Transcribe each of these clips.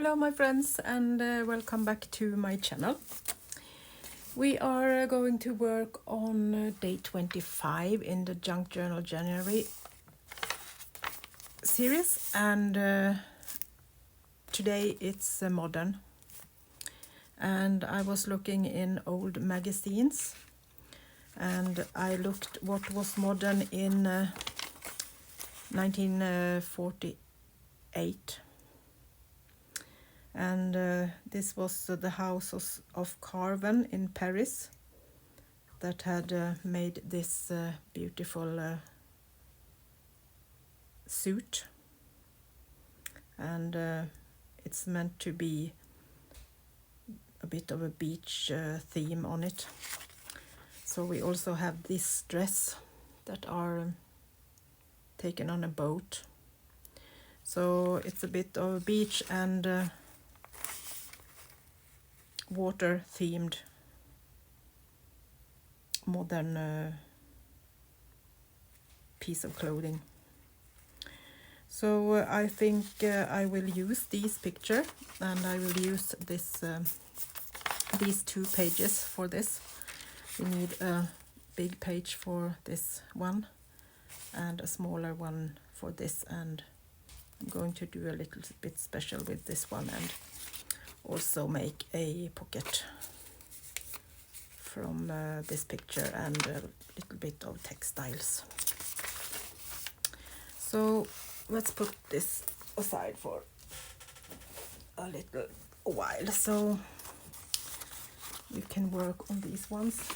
Hello my friends, and welcome back to my channel. We are going to work on day 25 in the Junk Journal January series, and today it's modern. And I was looking in old magazines and I looked what was modern in 1948. And this was the house of Carven in Paris that had made this beautiful suit, and it's meant to be a bit of a beach theme on it. So we also have this dress that are taken on a boat, so it's a bit of a beach and water themed modern piece of clothing. So I think I will use these pictures, and I will use this these 2 pages for this. We need a big page for this one and a smaller one for this, and I'm going to do a little bit special with this one and also make a pocket from this picture and a little bit of textiles. So let's put this aside for a little while so we can work on these ones.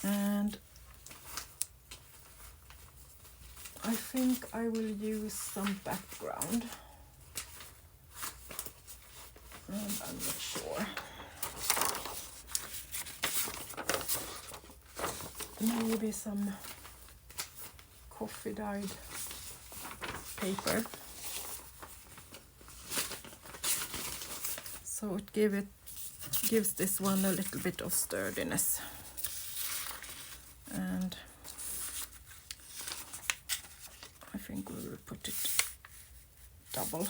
And I think I will use some background. And I'm not sure. Maybe some coffee dyed paper. So it gives this one a little bit of sturdiness. And I think we will put it double.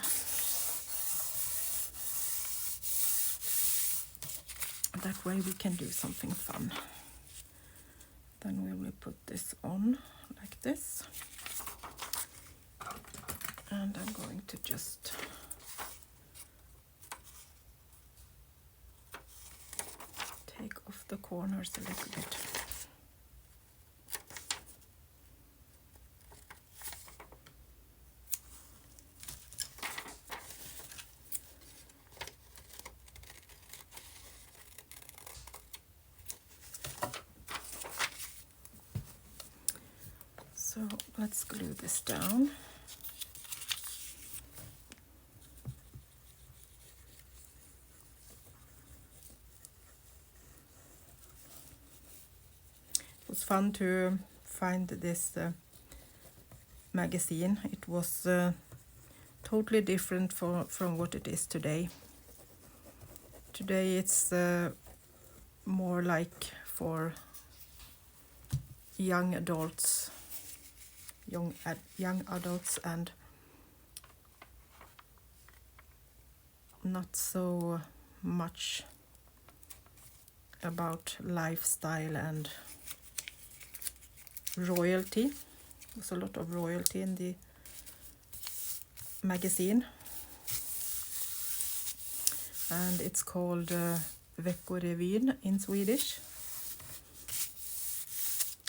That way we can do something fun. Then we will put this on like this. And I'm going to just take off the corners a little bit. So let's glue this down. It was fun to find this magazine. It was totally different from what it is today. Today it's more like for young adults, young adults, and not so much about lifestyle and royalty. There's a lot of royalty in the magazine, and it's called Veckorevyn in Swedish,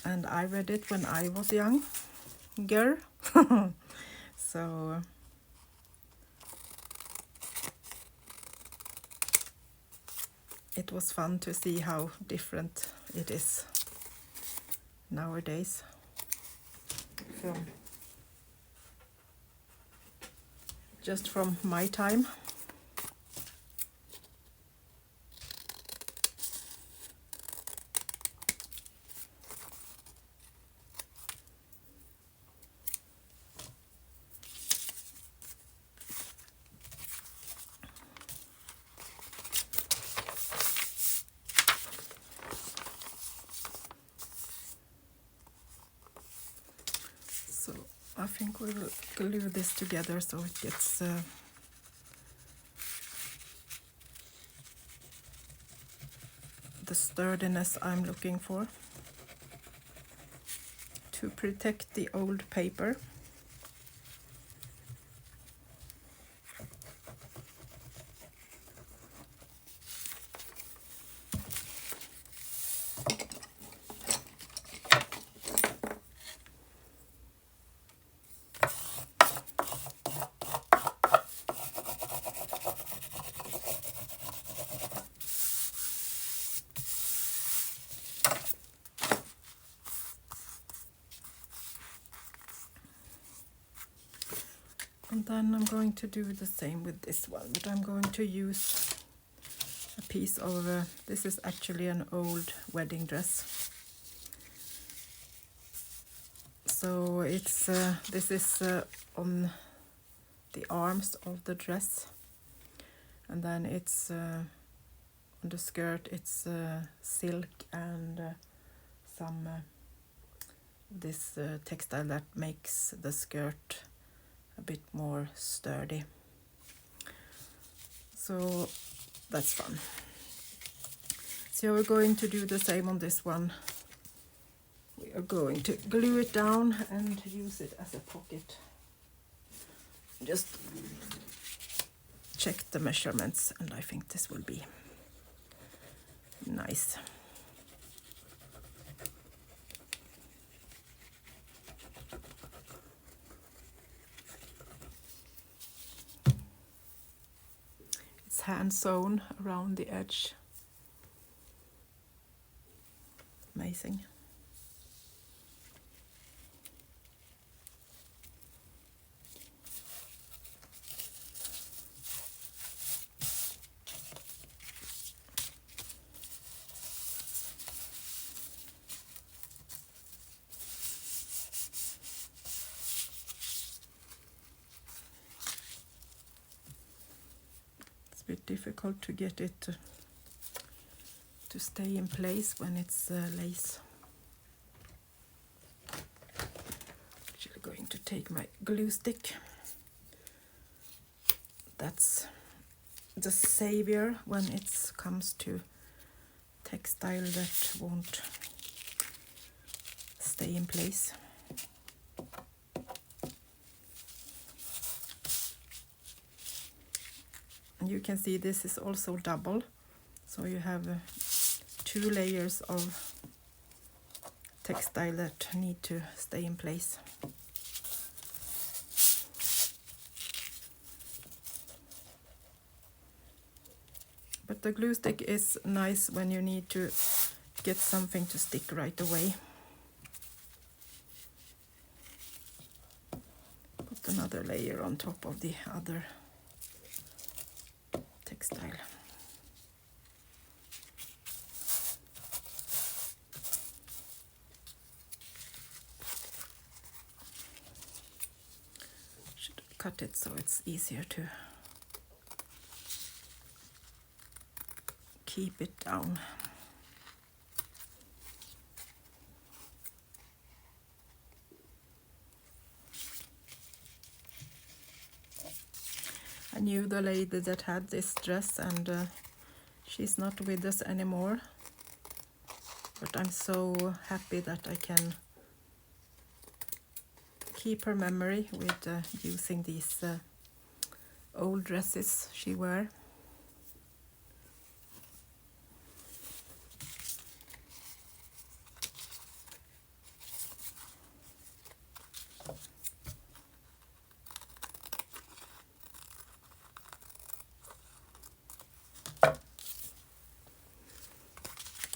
and I read it when I was young girl. So it was fun to see how different it is nowadays from my time. I think we will glue this together so it gets the sturdiness I'm looking for to protect the old paper. And then I'm going to do the same with this one, but I'm going to use a piece of, this is actually an old wedding dress. So it's, this is on the arms of the dress. And then it's, on the skirt, it's silk and some this textile that makes the skirt a bit more sturdy. So that's fun. So we're going to do the same on this one. We are going to glue it down and use it as a pocket. Just check the measurements, and I think this will be nice. Hand sewn around the edge. Amazing. Bit difficult to get it to stay in place when it's lace. Actually going to take my glue stick. That's the savior when it comes to textile that won't stay in place. You can see this is also double, so you have 2 layers of textile that need to stay in place. But the glue stick is nice when you need to get something to stick right away. Put another layer on top of the other textile. Should cut it so it's easier to keep it down. I knew the lady that had this dress, and she's not with us anymore, but I'm so happy that I can keep her memory with using these old dresses she wore.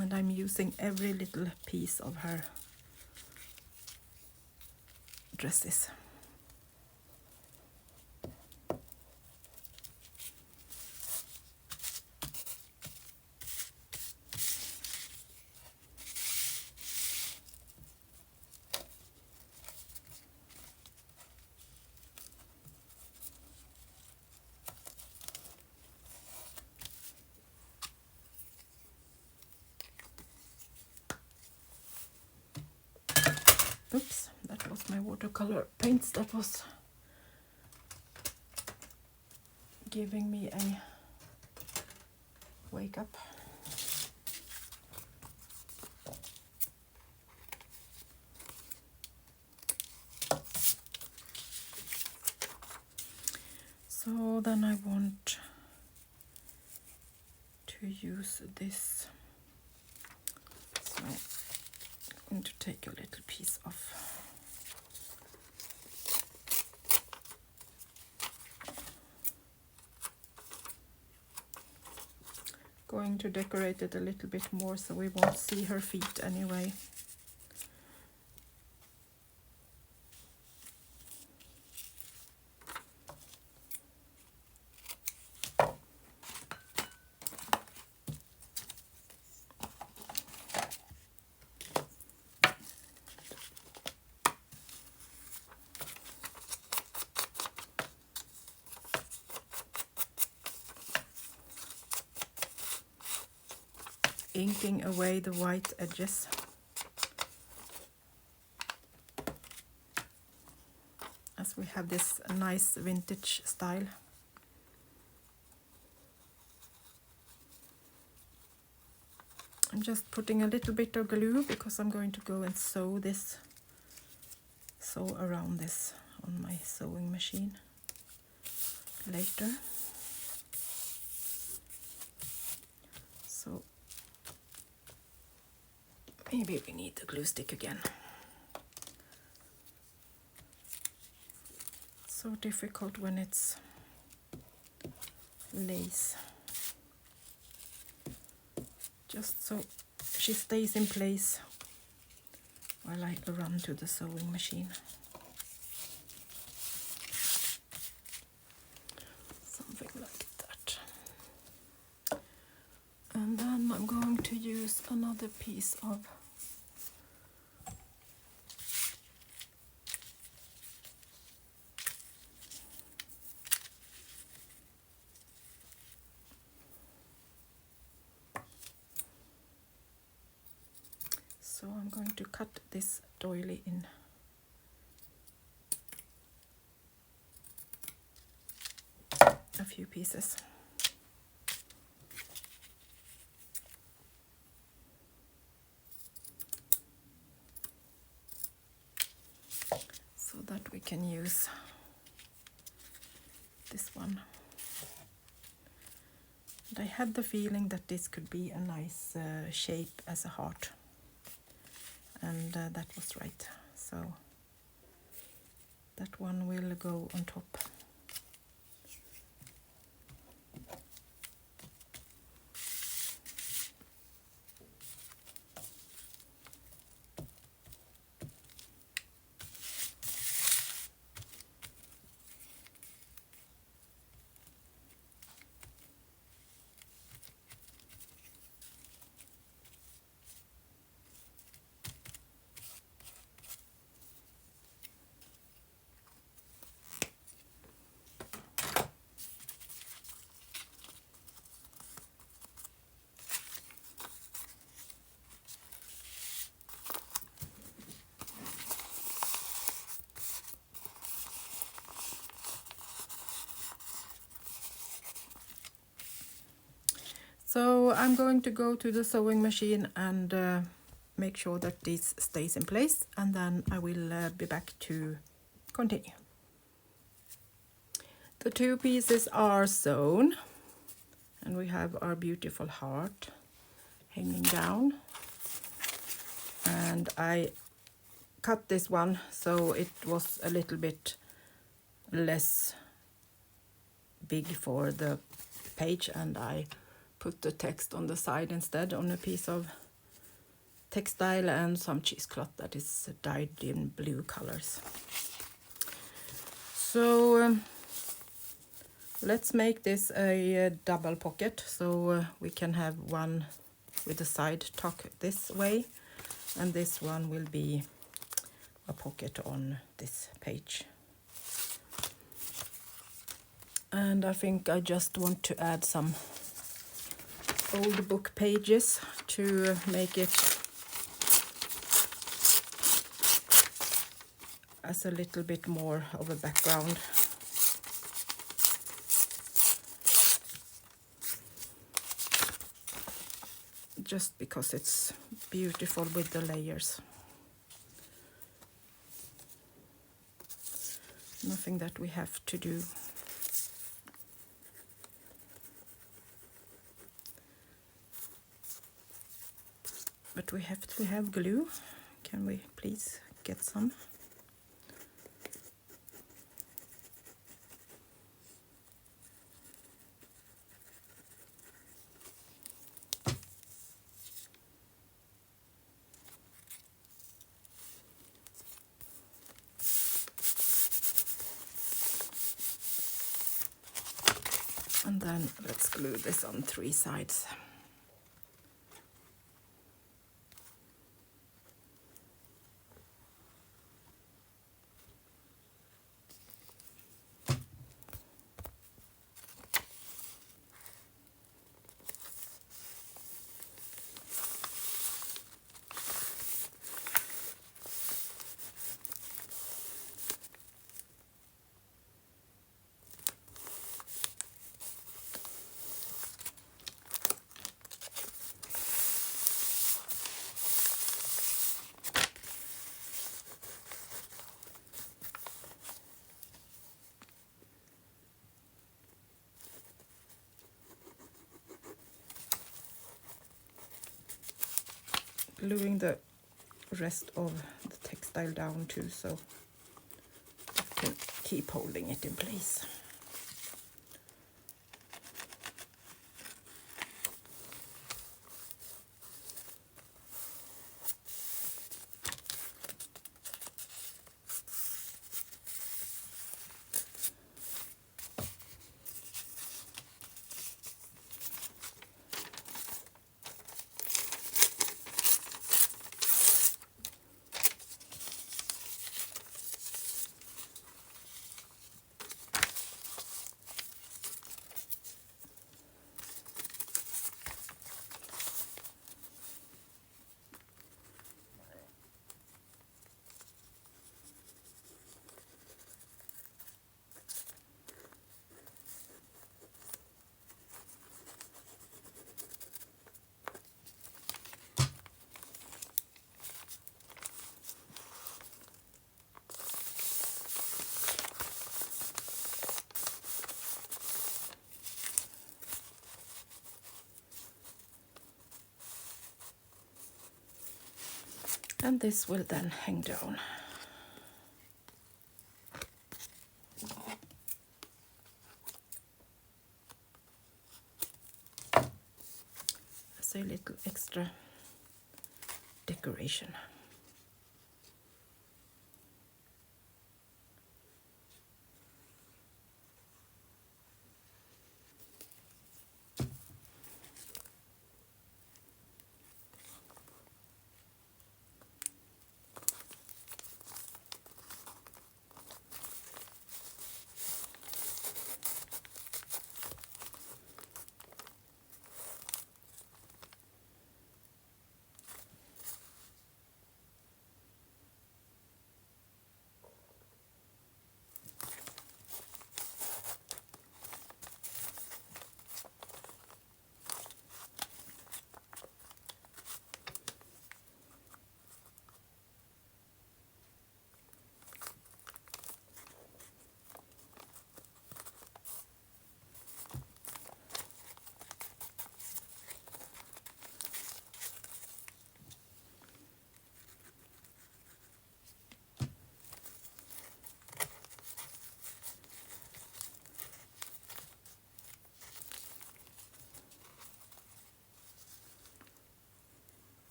And I'm using every little piece of her dresses. Oops, that was my watercolor paints that was giving me a wake up. So then I want to use this. So I'm going to take a little piece off. Going to decorate it a little bit more so we won't see her feet anyway. Inking away the white edges. As we have this nice vintage style. I'm just putting a little bit of glue because I'm going to go and sew around this on my sewing machine later. So maybe we need the glue stick again. So difficult when it's lace. Just so she stays in place while I run to the sewing machine. Something like that. And then I'm going to use another piece of so I'm going to cut this doily in a few pieces. So that we can use this one. And I had the feeling that this could be a nice shape as a heart. And that was right. So that one will go on top. So I'm going to go to the sewing machine and make sure that this stays in place, and then I will be back to continue. The two pieces are sewn and we have our beautiful heart hanging down, and I cut this one so it was a little bit less big for the page, and I put the text on the side instead on a piece of textile and some cheesecloth that is dyed in blue colors. So let's make this a double pocket, so we can have one with the side tuck this way, and this one will be a pocket on this page. And I think I just want to add some old book pages to make it as a little bit more of a background. Just because it's beautiful with the layers. Nothing that we have to do. But we have to have glue. Can we please get some? And then let's glue this on 3 sides. Gluing the rest of the textile down too, so I can keep holding it in place. And this will then hang down. As a little extra decoration.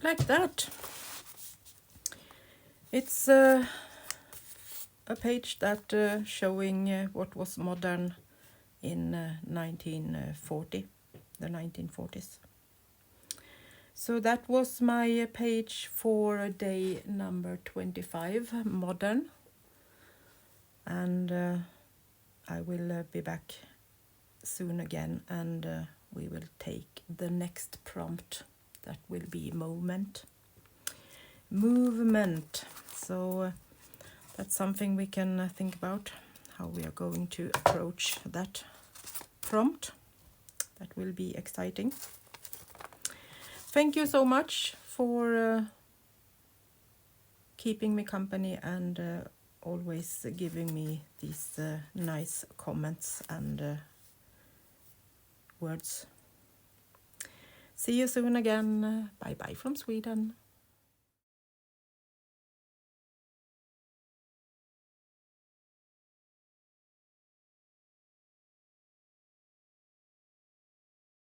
Like that. It's a page that showing what was modern in 1940, the 1940s. So that was my page for day number 25, modern. And I will be back soon again, and we will take the next prompt. That will be movement. So that's something we can think about, how we are going to approach that prompt. That will be exciting. Thank you so much for keeping me company and always giving me these nice comments and words. See you soon again. Bye bye from Sweden.